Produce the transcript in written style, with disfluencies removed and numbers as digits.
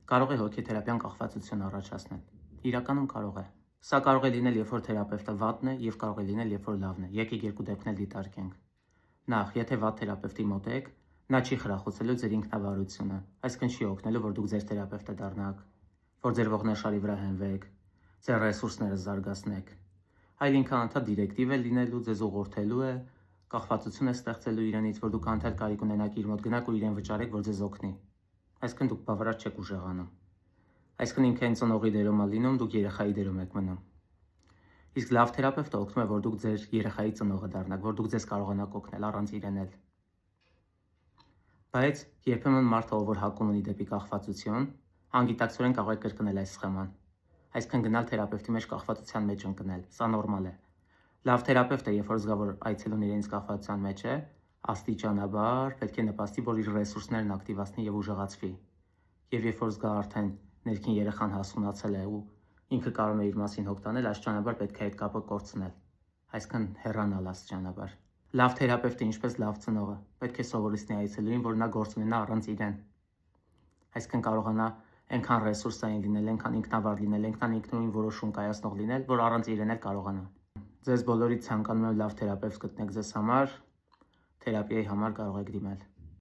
Կարող է հոգեթերապիան կախվածություն առաջացնել։ Իրականում կարող է։ Սա կարող է լինել, երբ որ թերապևտը վատն է, եւ կարող է լինել, երբ որ լավն է։ Եկեք երկու դեպքն դիտարկենք։ Նախ, եթե վատ թերապևտի մոտ եք, նա չի խրախուսելու ձեր ինքնավարությունը, այսինքն չի օգնելու, որ դուք ձեր թերապևտը դառնաք, որ ձեր ողնաշարի վրա հենվեք, ձեր ռեսուրսները զարգացնեք, այլ ինքը անդադ դիրեկտիվ է լինելու, ձեզ ուղղորդելու է, կախվածություն է ստեղծելու իրենից, որ դուք անդադ կարիք ունենաք իր մոտ գնաք ու իրեն վճարեք, որ ձեզ օգնի, այսինքն դուք բավարար չեք ուժեղանում, այսինքն ինքը այն ծնողի դերում է լինում, դուք երեխայի դերում եք մնում։ Իսկ լավ թերապևտը օգնում է, որ դուք ձեր երեխայի ծնողը դառնաք, որ դուք ձեզ կարողանաք օգնել առանց իրենել։ Բայց երբեմն մարդը, ով որ հակում ունի դեպի կախվածություն, անգիտակցորեն կարող է կրկնել այս սխեման։ Այսինքն գնալ թերապևտի մեջ կախվածության մեջ ընկնել, սա նորմալ է։ Լավ թերապևտը, երբ որ զգա, որ այցելուն իրենց կախվածության մեջ է, աստիճանաբար պետք է նպաստի, որ իր ռեսուրսներն ակտիվացնի եւ ուժեղացվի։ Եվ երբ որ զգա արդեն ներքին երեխան հասունացել է ու ինքը կարող է իր մասին հոգ տանել, աստիճանաբար պետք է այդ կապը կորցնել, այսինքն հեռանալ աստիճանաբար։ Լավ թերապևտը, ինչպես լավ ծնողը, պետք է սովորեցնի այցելուին, որ նա գործ ունենա առանց իրեն, այսինքն կարողանա այնքան ռեսուրսային լինել, այնքան ինքնավար լինել, այնքան ինքնուրույն որոշում կայացնող լինել, որ առանց իրեն էլ կարողանա։ Ձեզ բոլորից ցանկանում եմ լավ թերապևտ գտնեք ձեզ համար, թերապիայի համար կարող եք դիմել։